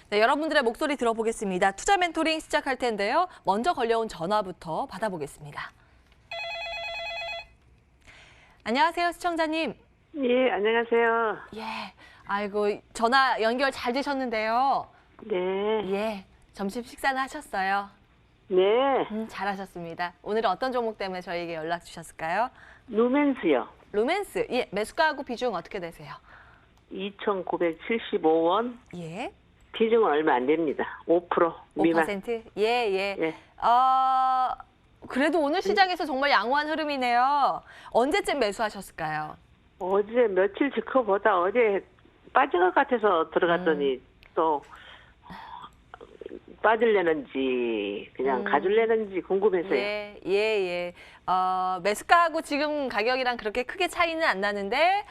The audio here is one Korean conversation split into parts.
네, 여러분들의 목소리 들어보겠습니다. 투자 멘토링 시작할 텐데요. 먼저 걸려온 전화부터 받아보겠습니다. 안녕하세요, 시청자님. 예, 안녕하세요. 예, 아이고 전화 연결 잘 되셨는데요. 네. 예, 점심 식사는 하셨어요? 네. 잘하셨습니다. 오늘은 어떤 종목 때문에 저희에게 연락 주셨을까요? 루멘스요. 루멘스, 예, 매수가하고 비중 어떻게 되세요? 2,975원. 예, 비중은 얼마 안 됩니다. 5% 미만. 5%? 예, 예. 예. 그래도 오늘 시장에서 정말 양호한 흐름이네요. 언제쯤 매수하셨을까요? 어제 며칠 지켜보다 어제 빠진 것 같아서 들어갔더니 또 빠질려는지 그냥 가줄려는지 궁금해서요. 예, 예, 예. 매수가하고 지금 가격이랑 그렇게 크게 차이는 안 나는데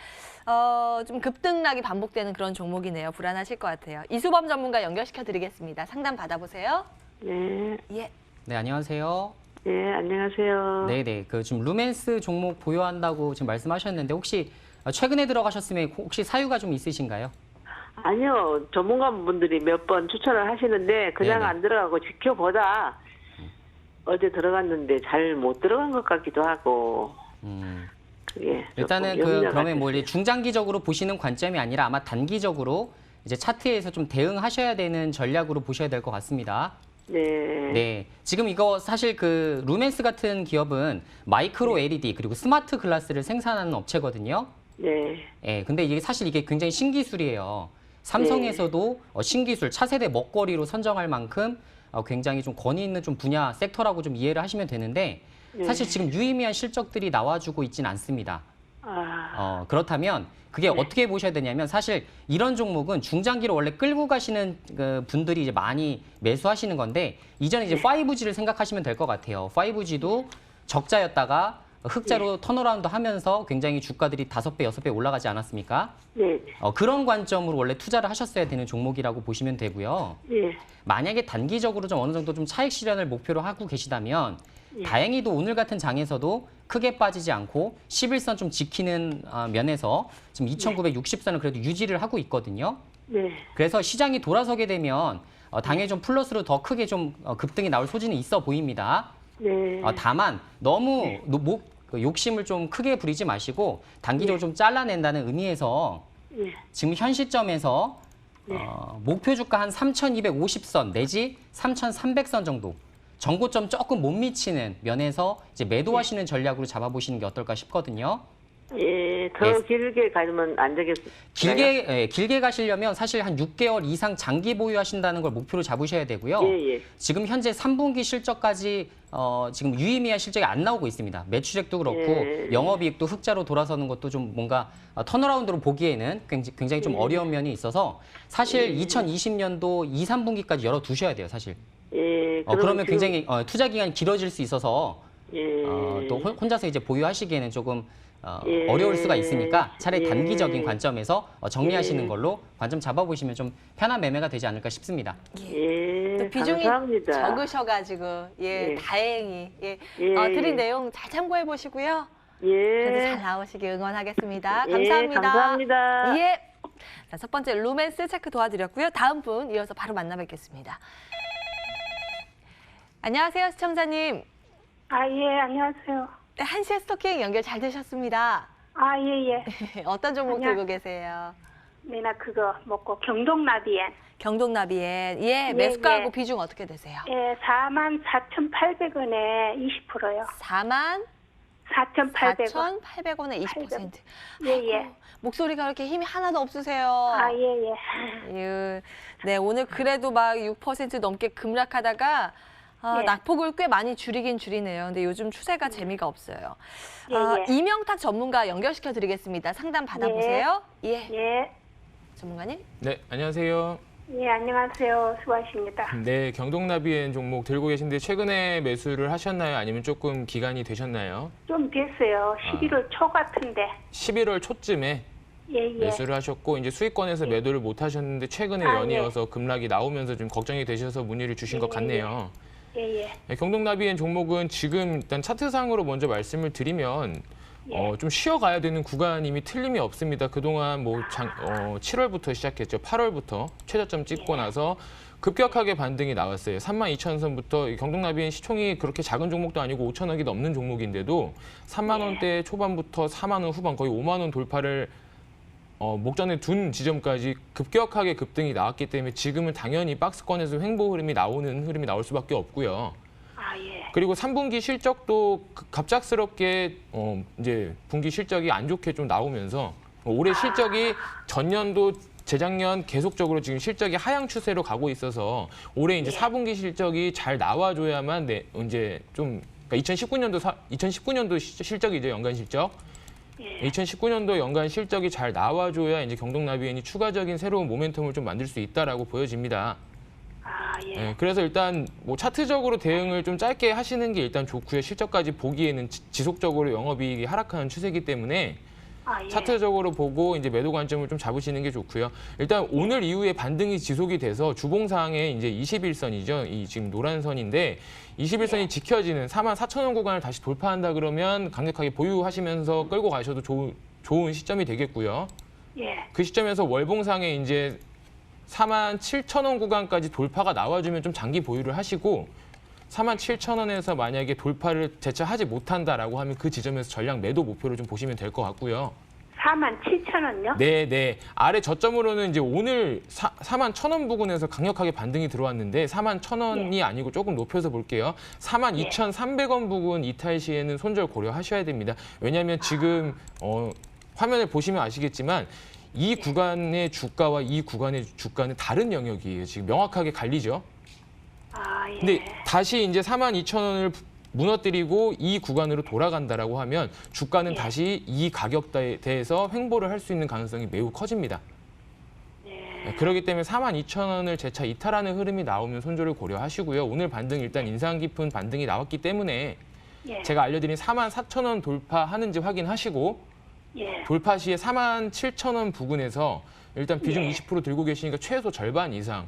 좀 급등락이 반복되는 그런 종목이네요. 불안하실 것 같아요. 이수범 전문가 연결시켜 드리겠습니다. 상담 받아보세요. 네. 예. 네, 안녕하세요. 네, 안녕하세요. 네네. 지금 루멘스 종목 보유한다고 지금 말씀하셨는데 혹시 최근에 들어가셨으면 혹시 사유가 좀 있으신가요? 아니요, 전문가분들이 몇 번 추천을 하시는데 그냥 네네. 안 들어가고 지켜보다 어제 들어갔는데 잘 못 들어간 것 같기도 하고. 그게 일단은 조금 염려가 그러면 뭐 됐어요. 이제 중장기적으로 보시는 관점이 아니라 아마 단기적으로 이제 차트에서 좀 대응하셔야 되는 전략으로 보셔야 될 것 같습니다. 네. 네. 지금 이거 사실 루멘스 같은 기업은 마이크로 LED 그리고 스마트 글라스를 생산하는 업체거든요. 네. 예, 근데 이게 사실 이게 굉장히 신기술이에요. 삼성에서도 신기술, 차세대 먹거리로 선정할 만큼 굉장히 좀 권위 있는 좀 분야 섹터라고 좀 이해를 하시면 되는데 사실 지금 유의미한 실적들이 나와주고 있지는 않습니다. 그렇다면 그게 어떻게 보셔야 되냐면 사실 이런 종목은 중장기로 원래 끌고 가시는 분들이 이제 많이 매수하시는 건데 이전에 이제 5G를 생각하시면 될 것 같아요. 5G도 적자였다가 흑자로 턴어라운드 하면서 굉장히 주가들이 5배, 6배 올라가지 않았습니까? 네. 그런 관점으로 원래 투자를 하셨어야 되는 종목이라고 보시면 되고요. 예. 만약에 단기적으로 좀 어느 정도 좀 차익 실현을 목표로 하고 계시다면 다행히도 오늘 같은 장에서도 크게 빠지지 않고 11선 좀 지키는 면에서 지금 2,960선을 그래도 유지를 하고 있거든요. 네. 그래서 시장이 돌아서게 되면 당연히 좀 플러스로 더 크게 좀 급등이 나올 소지는 있어 보입니다. 네. 다만 너무 욕심을 좀 크게 부리지 마시고 단기적으로 좀 잘라낸다는 의미에서 예. 지금 현 시점에서 목표 주가 한 3,250선 내지 3,300선 정도 정고점 조금 못 미치는 면에서 이제 매도하시는 전략으로 잡아보시는 게 어떨까 싶거든요. 예, 더 네. 길게 가면 안 되겠어요. 길게 가시려면 사실 한 6개월 이상 장기 보유하신다는 걸 목표로 잡으셔야 되고요. 예, 예. 지금 현재 3분기 실적까지 지금 유의미한 실적이 안 나오고 있습니다. 매출액도 그렇고 예. 영업이익도 흑자로 돌아서는 것도 좀 뭔가 턴어라운드로 보기에는 굉장히 좀 어려운 면이 있어서 사실 2020년도 2, 3분기까지 열어두셔야 돼요, 사실. 예, 그러면 지금- 굉장히 투자 기간이 길어질 수 있어서 예. 또 혼자서 이제 보유하시기에는 조금 예. 어려울 수가 있으니까 차라리 예. 단기적인 관점에서 정리하시는 예. 걸로 관점 잡아보시면 좀 편한 매매가 되지 않을까 싶습니다. 예, 또 비중이 감사합니다. 적으셔가지고 예, 예. 다행히 예. 드린 내용 잘 참고해 보시고요. 예. 그래도 잘 나오시길 응원하겠습니다. 예, 감사합니다. 감사합니다. 예. 자, 첫 번째 루멘스 체크 도와드렸고요. 다음 분 이어서 바로 만나 뵙겠습니다. 안녕하세요, 시청자님. 예, 안녕하세요. 네, 한시의 스토킹 연결 잘 되셨습니다. 예, 예. 어떤 종목 안녕. 들고 계세요? 네, 나 그거 먹고 경동나비엔. 경동나비엔. 예, 예, 매수가하고 예. 비중 어떻게 되세요? 예, 44,800원에 20%요. 44,800원에 4,800원. 20%. 예, 예. 목소리가 그렇게 힘이 하나도 없으세요. 예, 예. 네, 오늘 그래도 막 6% 넘게 급락하다가 예. 낙폭을 꽤 많이 줄이긴 줄이네요. 근데 요즘 추세가 재미가 없어요. 예, 예. 이명탁 전문가 연결시켜 드리겠습니다. 상담 받아보세요. 예. 예. 전문가님. 네, 안녕하세요. 예, 안녕하세요. 수고하십니다. 네, 경동나비엔 종목 들고 계신데 최근에 매수를 하셨나요? 아니면 조금 기간이 되셨나요? 좀 됐어요. 11월 초 같은데. 11월 초쯤에 예, 예. 매수를 하셨고 이제 수익권에서 매도를 못 하셨는데 최근에 연이어서 급락이 나오면서 좀 걱정이 되셔서 문의를 주신 것 같네요. 예, 예. 네, 경동나비엔 종목은 지금 일단 차트상으로 먼저 말씀을 드리면 좀 쉬어가야 되는 구간임이 틀림이 없습니다. 그동안 뭐 7월부터 시작했죠. 8월부터 최저점 찍고 나서 급격하게 반등이 나왔어요. 32,000선부터 경동나비엔 시총이 그렇게 작은 종목도 아니고 5천억이 넘는 종목인데도 3만 원대 초반부터 4만 원 후반 거의 5만 원 돌파를 목전에 둔 지점까지 급격하게 급등이 나왔기 때문에 지금은 당연히 박스권에서 횡보 흐름이 나올 수밖에 없고요. 아, 예. 그리고 3분기 실적도 갑작스럽게 이제 분기 실적이 안 좋게 좀 나오면서 올해 실적이 전년도 재작년 계속적으로 지금 실적이 하향 추세로 가고 있어서 올해 이제 4분기 실적이 잘 나와줘야만 이제 좀 그러니까 2019년도 실적이죠, 연간 실적. 2019년도 연간 실적이 잘 나와줘야 이제 경동나비엔이 추가적인 새로운 모멘텀을 좀 만들 수 있다라고 보여집니다. 아, 예. 네, 그래서 일단 뭐 차트적으로 대응을 좀 짧게 하시는 게 일단 좋고요. 실적까지 보기에는 지속적으로 영업이익이 하락하는 추세이기 때문에 아, 예. 차트적으로 보고 이제 매도 관점을 좀 잡으시는 게 좋고요. 일단 오늘 이후에 반등이 지속이 돼서 주봉상에 이제 21선이죠. 이 지금 노란 선인데 21선이 지켜지는 44,000원 구간을 다시 돌파한다 그러면 강력하게 보유하시면서 끌고 가셔도 좋은 시점이 되겠고요. 예. 그 시점에서 월봉상에 이제 47,000원 구간까지 돌파가 나와주면 좀 장기 보유를 하시고 47,000원에서 만약에 돌파를 재차 하지 못한다라고 하면 그 지점에서 전량 매도 목표를 좀 보시면 될 것 같고요. 47,000원요? 네. 아래 저점으로는 이제 오늘 41,000원 부근에서 강력하게 반등이 들어왔는데 41,000원이 아니고 조금 높여서 볼게요. 42,300원 부근 이탈 시에는 손절 고려하셔야 됩니다. 왜냐하면 지금 화면을 보시면 아시겠지만 이 구간의 주가와 이 구간의 주가는 다른 영역이에요. 지금 명확하게 갈리죠. 아, 예. 근데 다시 이제 42,000원을 무너뜨리고 이 구간으로 돌아간다라고 하면 주가는 다시 이 가격대에서 횡보를 할 수 있는 가능성이 매우 커집니다. 네, 그렇기 때문에 42,000원을 재차 이탈하는 흐름이 나오면 손절을 고려하시고요. 오늘 반등 일단 인상 깊은 반등이 나왔기 때문에 예. 제가 알려드린 44,000원 돌파하는지 확인하시고 예. 돌파 시에 47,000원 부근에서 일단 비중 예. 20% 들고 계시니까 최소 절반 이상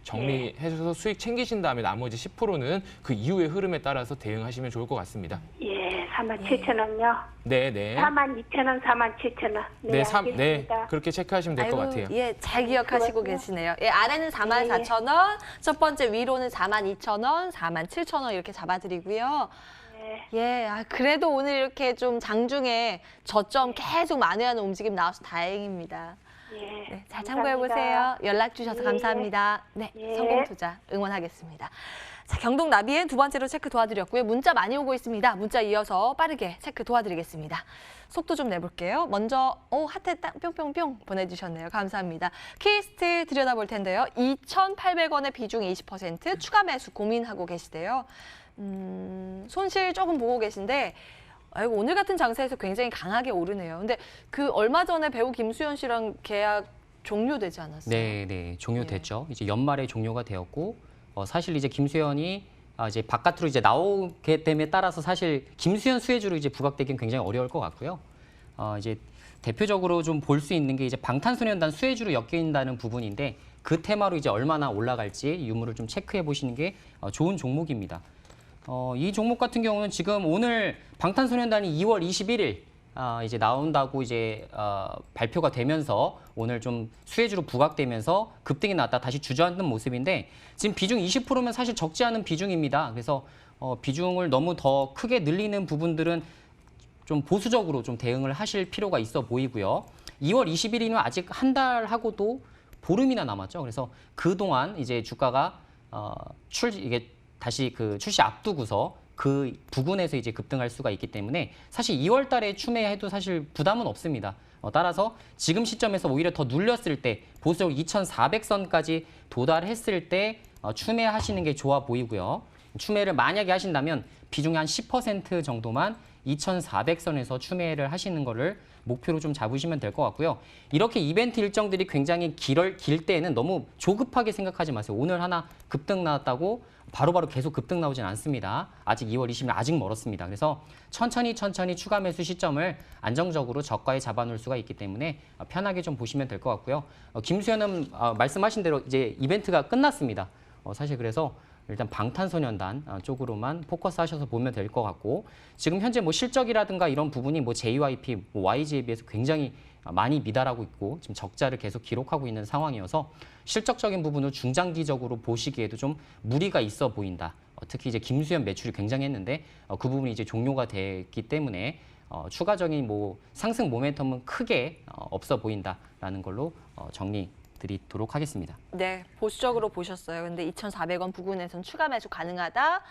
정리해서 수익 챙기신 다음에 나머지 10%는 그 이후의 흐름에 따라서 대응하시면 좋을 것 같습니다. 예, 47,000원요. 네. 42,000원, 47,000원. 네, 알겠습니다. 그렇게 체크하시면 될 것 같아요. 예, 잘 기억하시고 계시네요. 예, 아래는 44,000원, 첫 번째 위로는 42,000원, 47,000원 이렇게 잡아드리고요. 예, 그래도 오늘 이렇게 좀 장중에 저점 계속 만회하는 움직임 나와서 다행입니다. 예. 네, 잘 감사합니다. 참고해보세요. 연락 주셔서 예. 감사합니다. 네, 예. 성공투자 응원하겠습니다. 자, 경동나비엔 두 번째로 체크 도와드렸고요. 문자 많이 오고 있습니다. 문자 이어서 빠르게 체크 도와드리겠습니다. 속도 좀 내볼게요. 먼저 하트 뿅뿅뿅 보내주셨네요. 감사합니다. 키스트 들여다볼 텐데요. 2,800원의 비중 20% 추가 매수 고민하고 계시대요. 손실 조금 보고 계신데 아이고, 오늘 같은 장세에서 굉장히 강하게 오르네요. 근데 그 얼마 전에 배우 김수현 씨랑 계약 종료되지 않았어요? 네, 종료됐죠. 이제 연말에 종료가 되었고 사실 이제 김수현이 이제 바깥으로 이제 나오게 됨에 따라서 사실 김수현 수혜주로 이제 부각되기는 굉장히 어려울 것 같고요. 이제 대표적으로 좀 볼 수 있는 게 이제 방탄소년단 수혜주로 엮인다는 부분인데 그 테마로 이제 얼마나 올라갈지 유무를 좀 체크해 보시는 게 좋은 종목입니다. 이 종목 같은 경우는 지금 오늘 방탄소년단이 2월 21일 이제 나온다고 이제 발표가 되면서 오늘 좀 수혜주로 부각되면서 급등이 나왔다 다시 주저앉는 모습인데 지금 비중 20%면 사실 적지 않은 비중입니다. 그래서 비중을 너무 더 크게 늘리는 부분들은 좀 보수적으로 좀 대응을 하실 필요가 있어 보이고요. 2월 21일이면 아직 한 달하고도 보름이나 남았죠. 그래서 그동안 이제 주가가 이게 다시 그 출시 앞두고서 그 부근에서 이제 급등할 수가 있기 때문에 사실 2월 달에 추매해도 사실 부담은 없습니다. 따라서 지금 시점에서 오히려 더 눌렸을 때 보수적으로 2,400선까지 도달했을 때 추매하시는 게 좋아 보이고요. 추매를 만약에 하신다면 비중의 한 10% 정도만 2,400선에서 추매를 하시는 거를 목표로 좀 잡으시면 될 것 같고요. 이렇게 이벤트 일정들이 굉장히 길 때에는 너무 조급하게 생각하지 마세요. 오늘 하나 급등 나왔다고 바로바로 계속 급등 나오진 않습니다. 아직 2월 20일 아직 멀었습니다. 그래서 천천히 추가 매수 시점을 안정적으로 저가에 잡아놓을 수가 있기 때문에 편하게 좀 보시면 될 것 같고요. 김수현은 말씀하신 대로 이제 이벤트가 끝났습니다. 사실 그래서 일단 방탄소년단 쪽으로만 포커스하셔서 보면 될 것 같고 지금 현재 뭐 실적이라든가 이런 부분이 뭐 JYP, 뭐 YG에 비해서 굉장히 많이 미달하고 있고 지금 적자를 계속 기록하고 있는 상황이어서 실적적인 부분을 중장기적으로 보시기에도 좀 무리가 있어 보인다. 특히 이제 김수현 매출이 굉장했는데 그 부분이 이제 종료가 됐기 때문에 추가적인 뭐 상승 모멘텀은 크게 없어 보인다라는 걸로 정리드리도록 하겠습니다. 네, 보수적으로 보셨어요. 근데 2,400원 부근에선 추가 매수 가능하다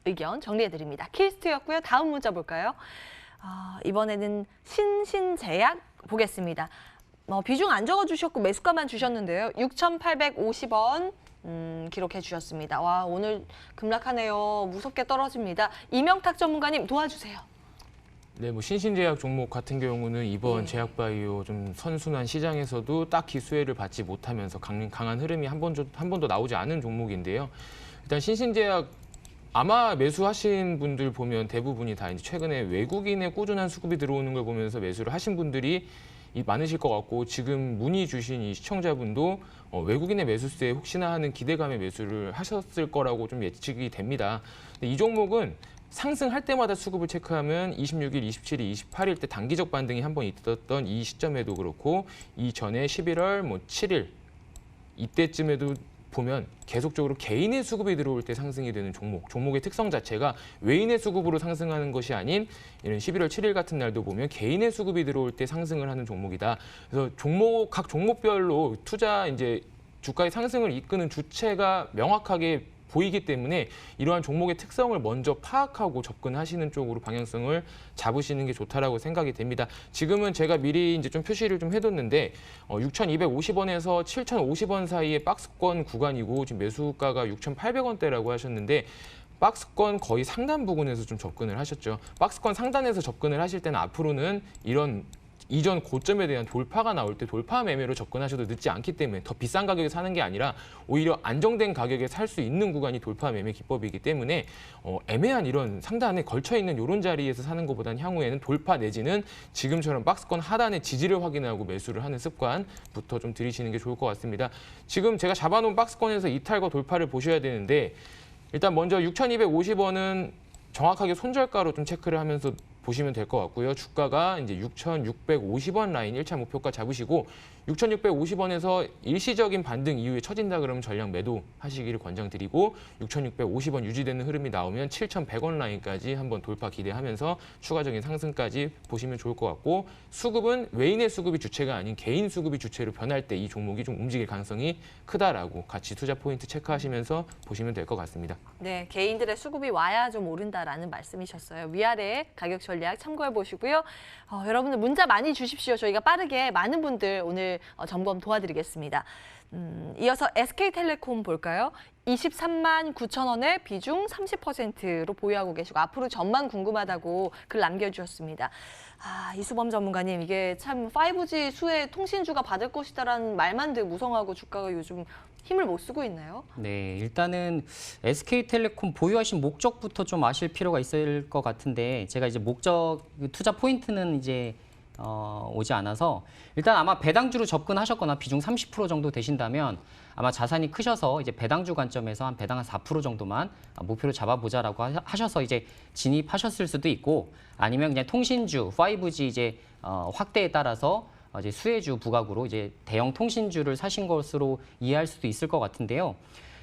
의견 정리해드립니다. 키스트였고요. 다음 문자 볼까요? 이번에는 신신제약 보겠습니다. 비중 안 적어주셨고 매수가만 주셨는데요. 6,850원 기록해 주셨습니다. 와, 오늘 급락하네요. 무섭게 떨어집니다. 이명탁 전문가님 도와주세요. 네, 뭐 신신제약 종목 같은 경우는 이번 제약바이오 좀 선순환 시장에서도 딱히 수혜를 받지 못하면서 강한 흐름이 한 번도 나오지 않은 종목인데요. 일단 신신제약 아마 매수하신 분들 보면 대부분이 다 이제 최근에 외국인의 꾸준한 수급이 들어오는 걸 보면서 매수를 하신 분들이 많으실 것 같고 지금 문의 주신 이 시청자분도 외국인의 매수세에 혹시나 하는 기대감에 매수를 하셨을 거라고 좀 예측이 됩니다. 근데 이 종목은 상승할 때마다 수급을 체크하면 26일, 27일, 28일 때 단기적 반등이 한번 있었던 이 시점에도 그렇고 이전에 11월 뭐 7일 이때쯤에도 보면 계속적으로 개인의 수급이 들어올 때 상승이 되는 종목의 특성 자체가 외인의 수급으로 상승하는 것이 아닌 이런 11월 7일 같은 날도 보면 개인의 수급이 들어올 때 상승을 하는 종목이다. 그래서 각 종목별로 투자 이제 주가의 상승을 이끄는 주체가 명확하게 보이기 때문에 이러한 종목의 특성을 먼저 파악하고 접근하시는 쪽으로 방향성을 잡으시는 게 좋다라고 생각이 됩니다. 지금은 제가 미리 이제 좀 표시를 좀 해뒀는데 6,250원에서 7,050원 사이의 박스권 구간이고 지금 매수가가 6,800원대라고 하셨는데 박스권 거의 상단 부근에서 좀 접근을 하셨죠. 박스권 상단에서 접근을 하실 때는 앞으로는 이런 이전 고점에 대한 돌파가 나올 때 돌파 매매로 접근하셔도 늦지 않기 때문에 더 비싼 가격에 사는 게 아니라 오히려 안정된 가격에 살 수 있는 구간이 돌파 매매 기법이기 때문에 애매한 이런 상단에 걸쳐있는 이런 자리에서 사는 것보다는 향후에는 돌파 내지는 지금처럼 박스권 하단의 지지를 확인하고 매수를 하는 습관부터 좀 들이시는 게 좋을 것 같습니다. 지금 제가 잡아놓은 박스권에서 이탈과 돌파를 보셔야 되는데 일단 먼저 6,250원은 정확하게 손절가로 좀 체크를 하면서 보시면 될 것 같고요. 주가가 이제 6,650원 라인 1차 목표가 잡으시고 6,650원에서 일시적인 반등 이후에 처진다 그러면 전량 매도하시기를 권장드리고 6,650원 유지되는 흐름이 나오면 7,100원 라인까지 한번 돌파 기대하면서 추가적인 상승까지 보시면 좋을 것 같고 수급은 외인의 수급이 주체가 아닌 개인 수급이 주체로 변할 때 이 종목이 좀 움직일 가능성이 크다라고 같이 투자 포인트 체크하시면서 보시면 될 것 같습니다. 네, 개인들의 수급이 와야 좀 오른다라는 말씀이셨어요. 위아래 가격 전략 참고해 보시고요. 여러분들 문자 많이 주십시오. 저희가 빠르게 많은 분들 오늘 점검 도와드리겠습니다. 이어서 SK텔레콤 볼까요? 23만 9천 원의 비중 30%로 보유하고 계시고 앞으로 전망 궁금하다고 글 남겨주셨습니다. 이수범 전문가님, 이게 참 5G 수혜 통신주가 받을 것이다라는 말만 되게 무성하고 주가가 요즘 힘을 못 쓰고 있나요? 네, 일단은 SK텔레콤 보유하신 목적부터 좀 아실 필요가 있을 것 같은데 제가 이제 목적 투자 포인트는 이제 오지 않아서 일단 아마 배당주로 접근하셨거나 비중 30% 정도 되신다면 아마 자산이 크셔서 이제 배당주 관점에서 한 배당 한 4% 정도만 목표로 잡아보자라고 하셔서 이제 진입하셨을 수도 있고 아니면 그냥 통신주 5G 이제 확대에 따라서 이제 수혜주 부각으로 이제 대형 통신주를 사신 것으로 이해할 수도 있을 것 같은데요.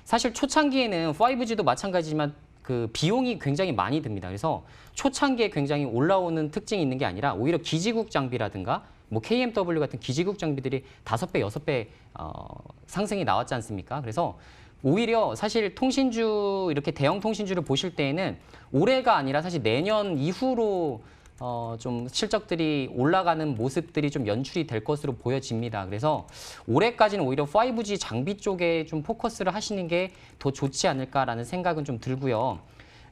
사실 초창기에는 5G도 마찬가지지만 그 비용이 굉장히 많이 듭니다. 그래서 초창기에 굉장히 올라오는 특징이 있는 게 아니라 오히려 기지국 장비라든가 뭐 KMW 같은 기지국 장비들이 5배, 6배 상승이 나왔지 않습니까? 그래서 오히려 사실 통신주 이렇게 대형 통신주를 보실 때에는 올해가 아니라 사실 내년 이후로 좀 실적들이 올라가는 모습들이 좀 연출이 될 것으로 보여집니다. 그래서 올해까지는 오히려 5G 장비 쪽에 좀 포커스를 하시는 게 더 좋지 않을까라는 생각은 좀 들고요.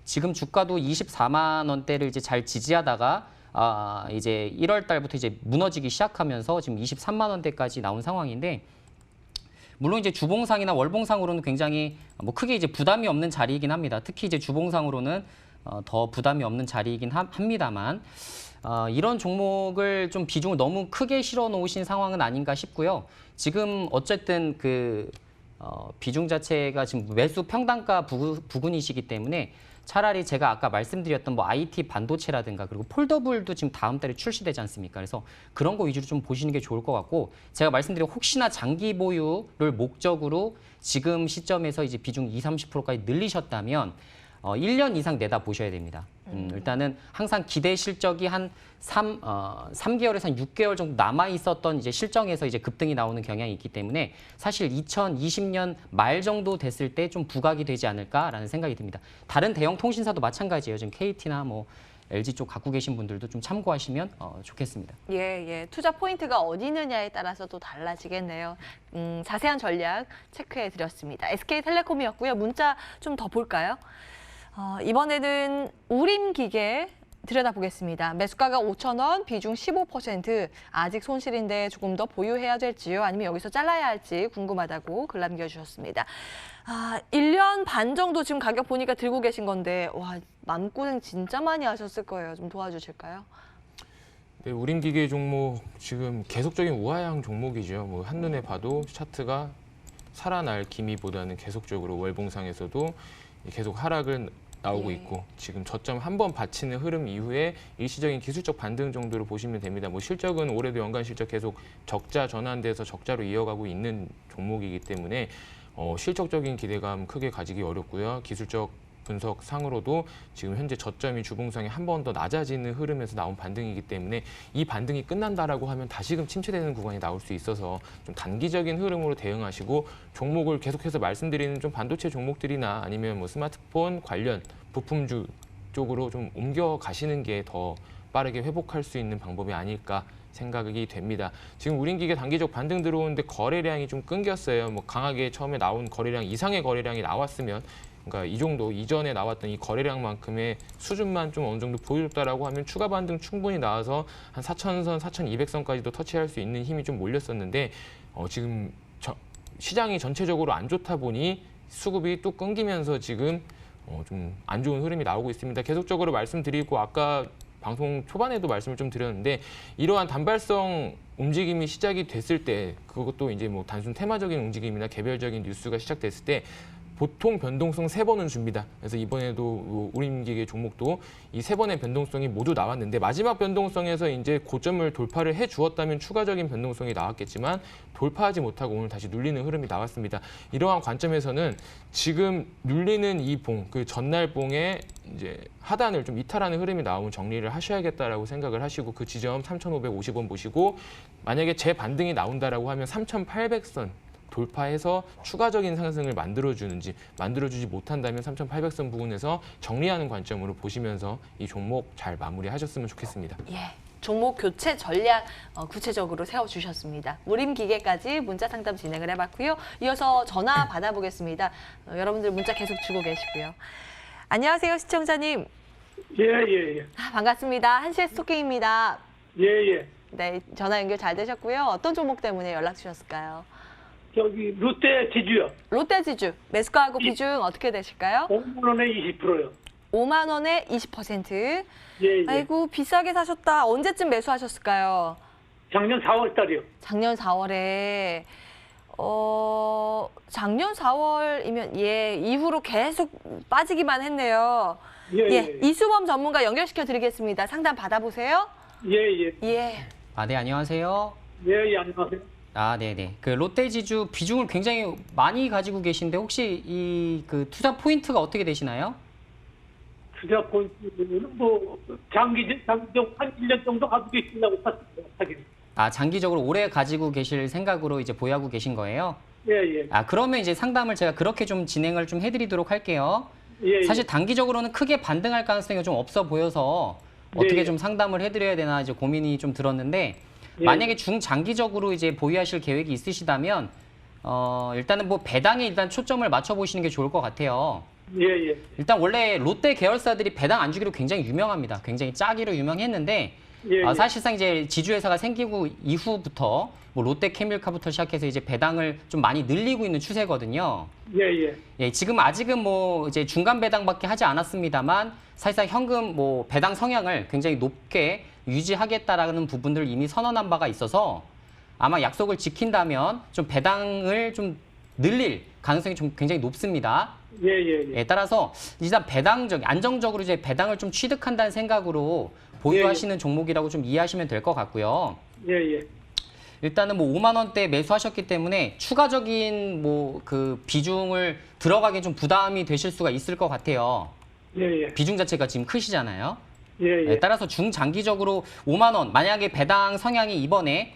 지금 주가도 24만 원대를 이제 잘 지지하다가 이제 1월 달부터 이제 무너지기 시작하면서 지금 23만 원대까지 나온 상황인데 물론 이제 주봉상이나 월봉상으로는 굉장히 뭐 크게 이제 부담이 없는 자리이긴 합니다. 특히 이제 주봉상으로는 더 부담이 없는 자리이긴 합니다만 이런 종목을 좀 비중을 너무 크게 실어 놓으신 상황은 아닌가 싶고요. 지금 어쨌든 그 비중 자체가 지금 매수 평단가 부근이시기 때문에 차라리 제가 아까 말씀드렸던 뭐 IT 반도체라든가 그리고 폴더블도 지금 다음 달에 출시되지 않습니까? 그래서 그런 거 위주로 좀 보시는 게 좋을 것 같고 제가 말씀드린 혹시나 장기 보유를 목적으로 지금 시점에서 이제 비중 20-30%까지 늘리셨다면 1년 이상 내다 보셔야 됩니다. 일단은 항상 기대 실적이 한 3개월에서 한 6개월 정도 남아 있었던 이제 실정에서 이제 급등이 나오는 경향이 있기 때문에 사실 2020년 말 정도 됐을 때 좀 부각이 되지 않을까라는 생각이 듭니다. 다른 대형 통신사도 마찬가지예요. 지금 KT나 뭐 LG 쪽 갖고 계신 분들도 좀 참고하시면 좋겠습니다. 예. 투자 포인트가 어디 있느냐에 따라서 또 달라지겠네요. 자세한 전략 체크해 드렸습니다. SK텔레콤이었고요. 문자 좀 더 볼까요? 이번에는 우림기계 들여다보겠습니다. 매수가가 5,000원, 비중 15%. 아직 손실인데 조금 더 보유해야 될지요? 아니면 여기서 잘라야 할지 궁금하다고 글 남겨주셨습니다. 1년 반 정도 지금 가격 보니까 들고 계신 건데 와 마음고생 진짜 많이 하셨을 거예요. 좀 도와주실까요? 네, 우림기계 종목 지금 계속적인 우하향 종목이죠. 뭐 한눈에 봐도 차트가 살아날 기미보다는 계속적으로 월봉상에서도 계속 하락을 나오고 있고 지금 저점 한 번 받치는 흐름 이후에 일시적인 기술적 반등 정도로 보시면 됩니다. 뭐 실적은 올해도 연간 실적 계속 적자 전환돼서 적자로 이어가고 있는 종목이기 때문에 실적적인 기대감 크게 가지기 어렵고요. 기술적 분석 상으로도 지금 현재 저점이 주봉상에 한 번 더 낮아지는 흐름에서 나온 반등이기 때문에 이 반등이 끝난다라고 하면 다시금 침체되는 구간이 나올 수 있어서 좀 단기적인 흐름으로 대응하시고 종목을 계속해서 말씀드리는 좀 반도체 종목들이나 아니면 뭐 스마트폰 관련 부품주 쪽으로 좀 옮겨 가시는 게 더 빠르게 회복할 수 있는 방법이 아닐까 생각이 됩니다. 지금 우림기계 단기적 반등 들어오는데 거래량이 좀 끊겼어요. 뭐 강하게 처음에 나온 거래량 이상의 거래량이 나왔으면 그러니까 이 정도 이전에 나왔던 이 거래량만큼의 수준만 좀 어느 정도 보여줬다라고 하면 추가 반등 충분히 나와서 한 4,000선, 4,200선까지도 터치할 수 있는 힘이 좀 몰렸었는데 지금 시장이 전체적으로 안 좋다 보니 수급이 또 끊기면서 지금 좀 안 좋은 흐름이 나오고 있습니다. 계속적으로 말씀드리고 아까 방송 초반에도 말씀을 좀 드렸는데 이러한 단발성 움직임이 시작이 됐을 때 그것도 이제 뭐 단순 테마적인 움직임이나 개별적인 뉴스가 시작됐을 때 보통 변동성 3번은 줍니다. 그래서 이번에도 우림기계 종목도 이 3번의 변동성이 모두 나왔는데 마지막 변동성에서 이제 고점을 돌파를 해 주었다면 추가적인 변동성이 나왔겠지만 돌파하지 못하고 오늘 다시 눌리는 흐름이 나왔습니다. 이러한 관점에서는 지금 눌리는 이 봉, 그 전날 봉의 이제 하단을 좀 이탈하는 흐름이 나오면 정리를 하셔야겠다라고 생각을 하시고 그 지점 3,550원 보시고 만약에 재반등이 나온다라고 하면 3,800선 돌파해서 추가적인 상승을 만들어주는지 만들어주지 못한다면 3,800선 부근에서 정리하는 관점으로 보시면서 이 종목 잘 마무리하셨으면 좋겠습니다. 예. 종목 교체 전략 구체적으로 세워주셨습니다. 우림기계까지 문자 상담 진행을 해봤고요. 이어서 전화 받아보겠습니다. 여러분들 문자 계속 주고 계시고요. 안녕하세요, 시청자님. 예. 반갑습니다. 한시의 스토킹입니다. 예. 네, 전화 연결 잘 되셨고요. 어떤 종목 때문에 연락 주셨을까요? 저기 롯데 지주요. 롯데지주 매수가하고 비중 어떻게 되실까요? 5만 원에 20%요. 5만 원에 20%. 예. 아이고 비싸게 사셨다. 언제쯤 매수하셨을까요? 작년 4월 달이요. 작년 4월에 작년 4월이면 이후로 계속 빠지기만 했네요. 예. 이수범 전문가 연결시켜 드리겠습니다. 상담 받아보세요. 예. 예. 네, 안녕하세요. 예, 안녕하세요. 네네. 그 롯데지주 비중을 굉장히 많이 가지고 계신데 혹시 이 그 투자 포인트가 어떻게 되시나요? 투자 포인트는 뭐 장기적 한 1년 정도 가지고 계신다고 봤습니다. 장기적으로 오래 가지고 계실 생각으로 이제 보유하고 계신 거예요? 예. 그러면 이제 상담을 제가 그렇게 좀 진행을 좀 해드리도록 할게요. 예. 사실 단기적으로는 크게 반등할 가능성이 좀 없어 보여서 어떻게 예. 좀 상담을 해드려야 되나 이제 고민이 좀 들었는데 예. 만약에 중장기적으로 이제 보유하실 계획이 있으시다면 일단은 뭐 배당에 일단 초점을 맞춰 보시는 게 좋을 것 같아요. 예. 일단 원래 롯데 계열사들이 배당 안 주기로 굉장히 유명합니다. 굉장히 짜기로 유명했는데 예. 사실상 이제 지주회사가 생기고 이후부터 뭐 롯데케밀카부터 시작해서 이제 배당을 좀 많이 늘리고 있는 추세거든요. 예. 지금 아직은 뭐 이제 중간 배당밖에 하지 않았습니다만 사실상 현금 뭐 배당 성향을 굉장히 높게 유지하겠다라는 부분들을 이미 선언한 바가 있어서 아마 약속을 지킨다면 좀 배당을 좀 늘릴 가능성이 좀 굉장히 높습니다. 예. 예, 따라서 일단 안정적으로 이제 배당을 좀 취득한다는 생각으로 보유하시는 종목이라고 좀 이해하시면 될 것 같고요. 예. 일단은 뭐 5만 원대 매수하셨기 때문에 추가적인 뭐 그 비중을 들어가기 좀 부담이 되실 수가 있을 것 같아요. 예. 비중 자체가 지금 크시잖아요. 예. 따라서 중장기적으로 5만 원 만약에 배당 성향이 이번에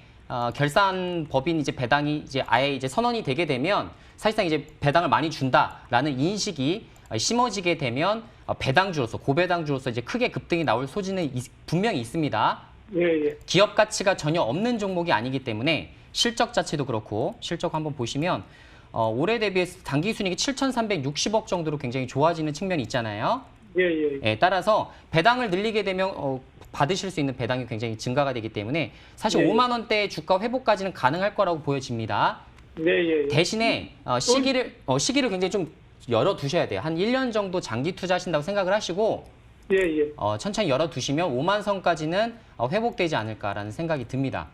결산 법인 이제 배당이 이제 아예 이제 선언이 되게 되면 사실상 이제 배당을 많이 준다라는 인식이 심어지게 되면 배당주로서 고배당주로서 이제 크게 급등이 나올 소지는 분명히 있습니다. 예. 기업 가치가 전혀 없는 종목이 아니기 때문에 실적 자체도 그렇고 실적 한번 보시면 올해 대비해서 당기순이익이 7,360억 정도로 굉장히 좋아지는 측면이 있잖아요. 예. 따라서 배당을 늘리게 되면 받으실 수 있는 배당이 굉장히 증가가 되기 때문에 사실 5만 원대 주가 회복까지는 가능할 거라고 보여집니다. 예. 대신에 시기를 굉장히 좀 열어두셔야 돼요. 한 1년 정도 장기 투자하신다고 생각을 하시고 예. 천천히 열어두시면 5만 선까지는 회복되지 않을까라는 생각이 듭니다.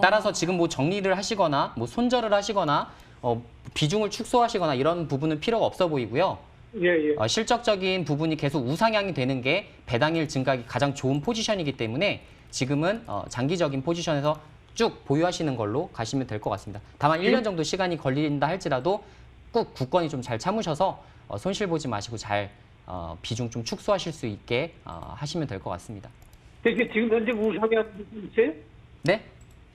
따라서 지금 뭐 정리를 하시거나 뭐 손절을 하시거나 비중을 축소하시거나 이런 부분은 필요가 없어 보이고요. 예. 실적적인 부분이 계속 우상향이 되는 게 배당일 증가하기 가장 좋은 포지션이기 때문에 지금은 장기적인 포지션에서 쭉 보유하시는 걸로 가시면 될 것 같습니다. 다만 1년 정도 시간이 걸린다 할지라도 꾹 굳건히 좀 잘 참으셔서 손실 보지 마시고 잘 비중 좀 축소하실 수 있게 하시면 될 것 같습니다. 이게 지금 현재 우상향 있어요? 네?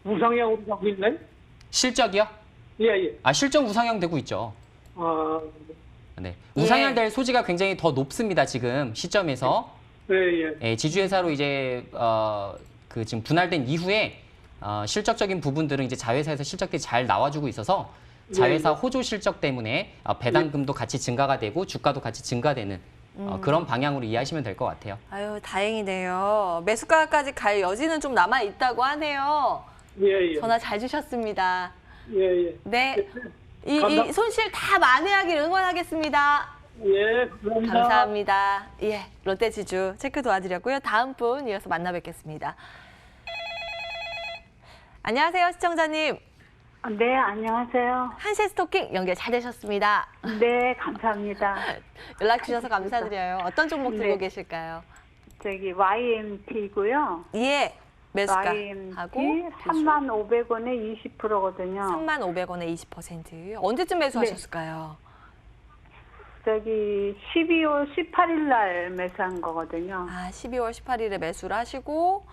우상향으로 가고 있나요? 실적이요? 예. 실적 우상향 되고 있죠. 네. 예. 우상향 될 소지가 굉장히 더 높습니다. 지금 시점에서. 예. 지주회사로 이제 그 지금 분할된 이후에 실적적인 부분들은 이제 자회사에서 실적들이 잘 나와주고 있어서 자회사 호조 실적 때문에 배당금도 같이 증가가 되고 주가도 같이 증가되는 그런 방향으로 이해하시면 될 것 같아요. 아유, 다행이네요. 매수가까지 갈 여지는 좀 남아 있다고 하네요. 예. 전화 잘 주셨습니다. 예. 네. 이 손실 다 만회하길 응원하겠습니다. 예. 감사합니다. 예, 롯데지주 체크 도와드렸고요. 다음 분 이어서 만나 뵙겠습니다. 안녕하세요, 시청자님. 네, 안녕하세요. 한시 스토킹 연결 잘 되셨습니다. 네, 감사합니다. 연락 주셔서 감사드려요. 어떤 종목 들고 네. 계실까요? 저기 YMT고요. 예, 매수가 YMT 하고 35,500원에 20%거든요. 35,500원에 20%. 언제쯤 매수하셨을까요? 저기 12월 18일 날 매수한 거거든요. 12월 18일에 매수를 하시고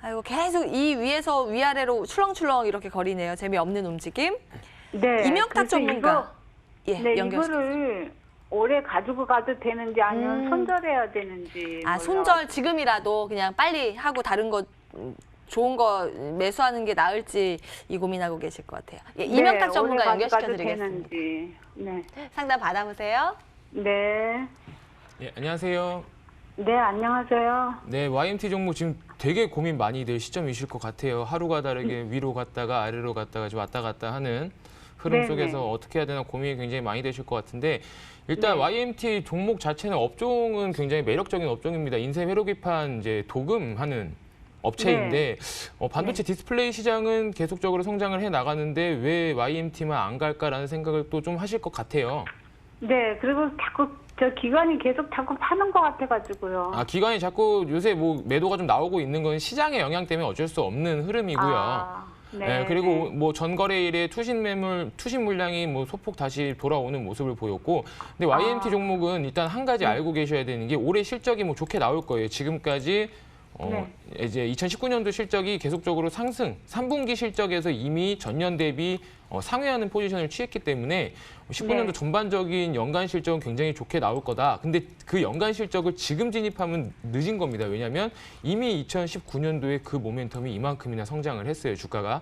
아이고 계속 이 위에서 위아래로 출렁출렁 이렇게 거리네요. 재미없는 움직임. 네. 이명탁 그래서 전문가. 네, 연결시켜주세요. 이거를 오래 가지고 가도 되는지 아니면 손절해야 되는지. 손절 지금이라도 그냥 빨리 하고 다른 거 좋은 거 매수하는 게 나을지 이 고민하고 계실 것 같아요. 예, 이명탁 전문가 연결시켜드리겠습니다. 네. 상담 받아보세요. 네. 예, 안녕하세요. 네, 안녕하세요. 네, YMT 종목 지금 되게 고민 많이 될 시점이실 것 같아요. 하루가 다르게 위로 갔다가 아래로 갔다가 좀 왔다 갔다 하는 흐름 네네. 속에서 어떻게 해야 되나 고민이 굉장히 많이 되실 것 같은데 일단 YMT 종목 자체는 업종은 굉장히 매력적인 업종입니다. 인쇄 회로기판 이제 도금하는 업체인데 반도체 디스플레이 시장은 계속적으로 성장을 해 나가는데 왜 YMT만 안 갈까라는 생각을 또 좀 하실 것 같아요. 네, 그리고 자꾸 기관이 계속 자꾸 파는 것 같아가지고요. 기관이 자꾸 요새 뭐 매도가 좀 나오고 있는 건 시장의 영향 때문에 어쩔 수 없는 흐름이고요. 네. 그리고 뭐 전거래일에 투신 물량이 뭐 소폭 다시 돌아오는 모습을 보였고, 근데 YMT 종목은 일단 한 가지 알고 계셔야 되는 게 올해 실적이 뭐 좋게 나올 거예요. 지금까지 이제 2019년도 실적이 계속적으로 상승, 3분기 실적에서 이미 전년 대비 상회하는 포지션을 취했기 때문에 19년도 전반적인 연간 실적은 굉장히 좋게 나올 거다. 근데 그 연간 실적을 지금 진입하면 늦은 겁니다. 왜냐하면 이미 2019년도에 그 모멘텀이 이만큼이나 성장을 했어요, 주가가.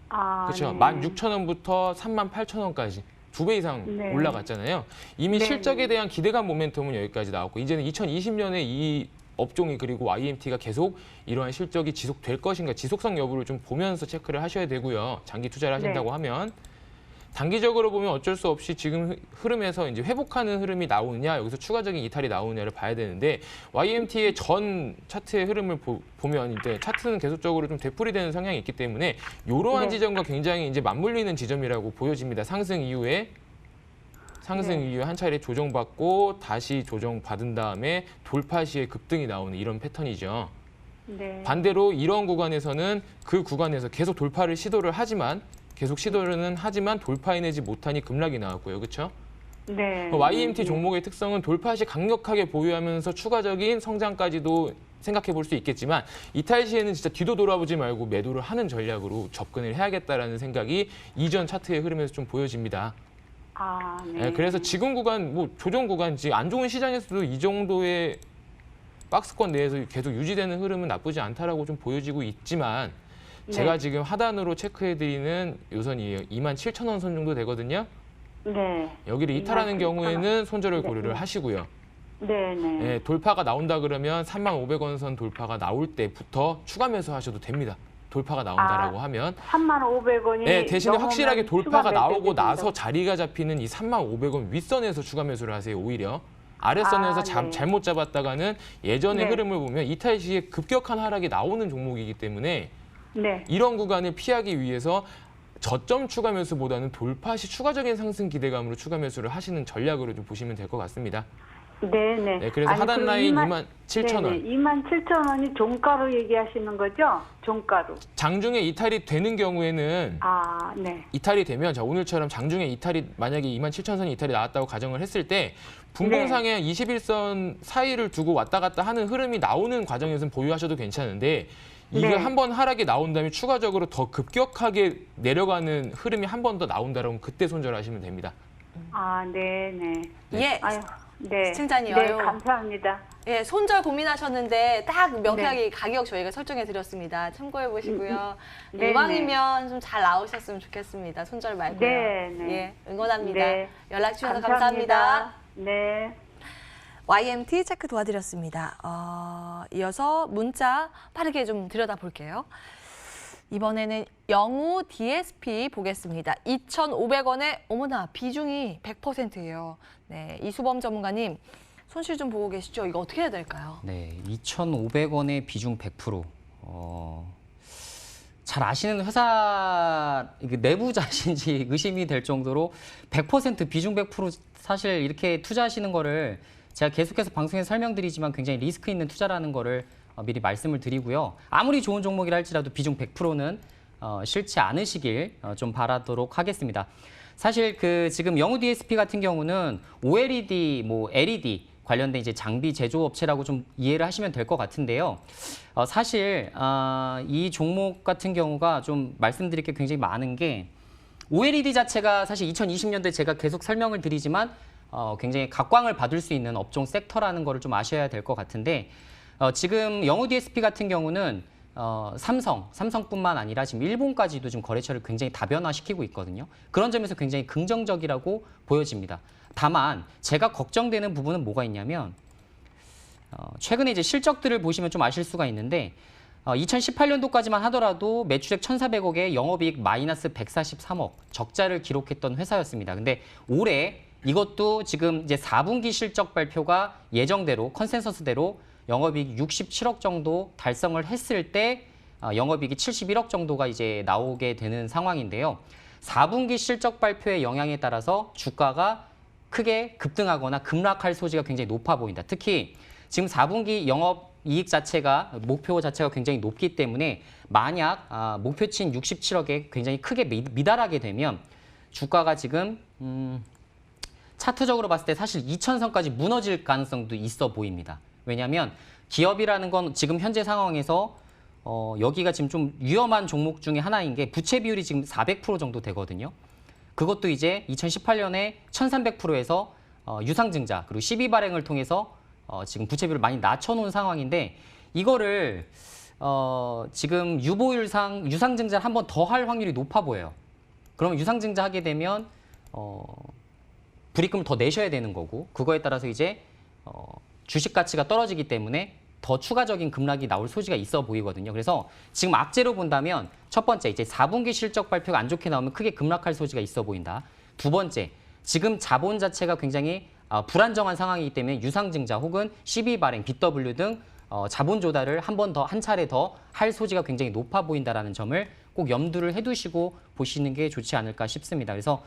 그렇죠. 16,000원부터 38,000원까지. 2배 이상 올라갔잖아요. 이미 실적에 대한 기대감 모멘텀은 여기까지 나왔고 이제는 2020년에 이 업종이 그리고 YMT가 계속 이러한 실적이 지속될 것인가 지속성 여부를 좀 보면서 체크를 하셔야 되고요. 장기 투자를 하신다고 하면. 단기적으로 보면 어쩔 수 없이 지금 흐름에서 이제 회복하는 흐름이 나오느냐, 여기서 추가적인 이탈이 나오느냐를 봐야 되는데 YMT의 전 차트의 흐름을 보면 이제 차트는 계속적으로 좀 되풀이되는 성향이 있기 때문에 이러한 지점과 굉장히 이제 맞물리는 지점이라고 보여집니다. 상승 이후에 한 차례 조정받고 다시 조정받은 다음에 돌파 시에 급등이 나오는 이런 패턴이죠. 네. 반대로 이런 구간에서는 그 구간에서 계속 돌파를 시도를 하지만 돌파해내지 못하니 급락이 나왔고요. 그렇죠? 네. YMT 종목의 특성은 돌파 시 강력하게 보유하면서 추가적인 성장까지도 생각해 볼 수 있겠지만 이탈 시에는 진짜 뒤도 돌아보지 말고 매도를 하는 전략으로 접근을 해야겠다라는 생각이 이전 차트의 흐름에서 좀 보여집니다. 아, 네. 네, 그래서 지금 구간, 뭐 조정 구간, 안 좋은 시장에서도 이 정도의 박스권 내에서 계속 유지되는 흐름은 나쁘지 않다라고 좀 보여지고 있지만 제가 지금 하단으로 체크해드리는 요선이에요. 27,000원 선 정도 되거든요. 네. 여기를 이탈하는 27,000원. 경우에는 손절을 네, 고려를 네. 하시고요. 네, 네. 네, 돌파가 나온다 그러면 35,000원 선 돌파가 나올 때부터 추가 매수하셔도 됩니다. 돌파가 나온다라고 하면 35,500원이 네, 대신에 확실하게 돌파가 나오고 된다. 나서 자리가 잡히는 이 35,500원 윗선에서 추가 매수를 하세요. 오히려 아랫선에서 네. 잘못 잡았다가는 예전의 네. 흐름을 보면 이탈 시에 급격한 하락이 나오는 종목이기 때문에 네. 이런 구간을 피하기 위해서 저점 추가 매수보다는 돌파 시 추가적인 상승 기대감으로 추가 매수를 하시는 전략으로 좀 보시면 될 것 같습니다. 네, 네. 네, 그래서 하단 라인 27,000원. 27,000원이 종가로 얘기하시는 거죠? 종가로. 장중에 이탈이 되는 경우에는 아, 네. 이탈이 되면 자 오늘처럼 장중에 이탈이 만약에 27,000선이 이탈이 나왔다고 가정을 했을 때 분봉상에 21선 사이를 두고 왔다 갔다 하는 흐름이 나오는 과정에서는 보유하셔도 괜찮은데 이게 네. 한 번 하락이 나온 다음에 추가적으로 더 급격하게 내려가는 흐름이 한 번 더 나온다라면 그때 손절하시면 됩니다. 아, 네, 네. 예. 아유, 네. 시청자님, 네, 아유. 감사합니다. 예, 손절 고민하셨는데 딱 명쾌하게 가격 저희가 설정해 드렸습니다. 참고해 보시고요. 네, 이왕이면 좀 잘 나오셨으면 좋겠습니다. 손절 말고요. 네, 네. 예, 응원합니다. 네. 연락 주셔서 감사합니다. 네. YMT 체크 도와드렸습니다. 이어서 문자 빠르게 좀 들여다볼게요. 이번에는 영우 DSP 보겠습니다. 2,500원에 어머나 비중이 100%예요. 네, 이수범 전문가님 손실 좀 보고 계시죠? 이거 어떻게 해야 될까요? 네, 2,500원의 비중 100%. 잘 아시는 회사 내부자신지 의심이 될 정도로 100% 비중 100% 사실 이렇게 투자하시는 거를 제가 계속해서 방송에서 설명드리지만 굉장히 리스크 있는 투자라는 거를 미리 말씀을 드리고요. 아무리 좋은 종목이라 할지라도 비중 100%는 싫지 않으시길 좀 바라도록 하겠습니다. 사실 지금 영우 DSP 같은 경우는 OLED, LED 관련된 이제 장비 제조업체라고 좀 이해를 하시면 될 것 같은데요. 사실 이 종목 같은 경우가 좀 말씀드릴 게 굉장히 많은 게 OLED 자체가 사실 2020년도에 제가 계속 설명을 드리지만 굉장히 각광을 받을 수 있는 업종 섹터라는 거를 좀 아셔야 될 것 같은데 지금 영우 DSP 같은 경우는 삼성뿐만 아니라 지금 일본까지도 지금 거래처를 굉장히 다변화시키고 있거든요. 그런 점에서 굉장히 긍정적이라고 보여집니다. 다만 제가 걱정되는 부분은 뭐가 있냐면 최근에 이제 실적들을 보시면 좀 아실 수가 있는데 2018년도까지만 하더라도 매출액 1,400억에 영업이익 마이너스 143억 적자를 기록했던 회사였습니다. 근데 올해 이것도 지금 이제 4분기 실적 발표가 예정대로 컨센서스대로 영업이익 67억 정도 달성을 했을 때 영업이익이 71억 정도가 이제 나오게 되는 상황인데요. 4분기 실적 발표의 영향에 따라서 주가가 크게 급등하거나 급락할 소지가 굉장히 높아 보인다. 특히 지금 4분기 영업이익 자체가 목표 자체가 굉장히 높기 때문에 만약 목표치인 67억에 굉장히 크게 미달하게 되면 주가가 지금 차트적으로 봤을 때 사실 2,000선까지 무너질 가능성도 있어 보입니다. 왜냐하면 기업이라는 건 지금 현재 상황에서 여기가 지금 좀 위험한 종목 중에 하나인 게 부채 비율이 지금 400% 정도 되거든요. 그것도 이제 2018년에 1,300%에서 유상증자 그리고 12발행을 통해서 지금 부채 비율을 많이 낮춰놓은 상황인데 이거를 지금 유보율상 유상증자를 한 번 더 할 확률이 높아 보여요. 그러면 유상증자 하게 되면 불이익금을 더 내셔야 되는 거고 그거에 따라서 이제 주식 가치가 떨어지기 때문에 더 추가적인 급락이 나올 소지가 있어 보이거든요. 그래서 지금 악재로 본다면 첫 번째, 이제 4분기 실적 발표가 안 좋게 나오면 크게 급락할 소지가 있어 보인다. 두 번째, 지금 자본 자체가 굉장히 불안정한 상황이기 때문에 유상증자 혹은 CB 발행, BW 등 자본 조달을 한 차례 더 할 소지가 굉장히 높아 보인다라는 점을 꼭 염두를 해두시고 보시는 게 좋지 않을까 싶습니다. 그래서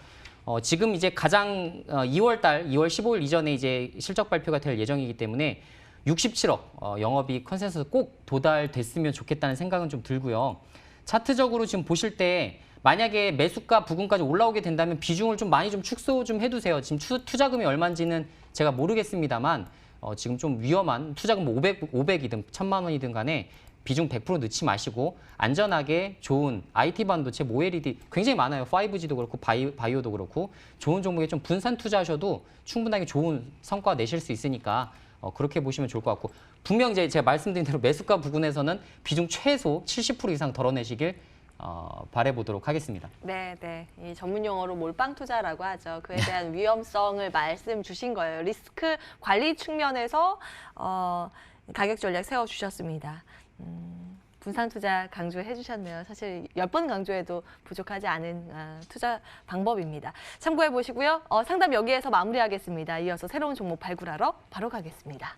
지금 이제 가장 2월 15일 이전에 이제 실적 발표가 될 예정이기 때문에 67억 영업이익 컨센서스 꼭 도달됐으면 좋겠다는 생각은 좀 들고요. 차트적으로 지금 보실 때 만약에 매수가 부근까지 올라오게 된다면 비중을 좀 많이 좀 축소 좀 해두세요. 지금 투자금이 얼마인지는 제가 모르겠습니다만 지금 좀 위험한 투자금 500이든 1000만 원이든 간에 비중 100% 넣지 마시고 안전하게 좋은 IT 반도체, OLED 굉장히 많아요. 5G도 그렇고 바이오도 그렇고 좋은 종목에 좀 분산 투자하셔도 충분하게 좋은 성과 내실 수 있으니까 그렇게 보시면 좋을 것 같고 분명 제가 말씀드린 대로 매수가 부근에서는 비중 최소 70% 이상 덜어내시길 바라보도록 하겠습니다. 네, 네. 이 전문 용어로 몰빵 투자라고 하죠. 그에 대한 위험성을 말씀 주신 거예요. 리스크 관리 측면에서 가격 전략 세워주셨습니다. 분산 투자 강조해 주셨네요. 사실 10번 강조해도 부족하지 않은 투자 방법입니다. 참고해 보시고요. 상담 여기에서 마무리하겠습니다. 이어서 새로운 종목 발굴하러 바로 가겠습니다.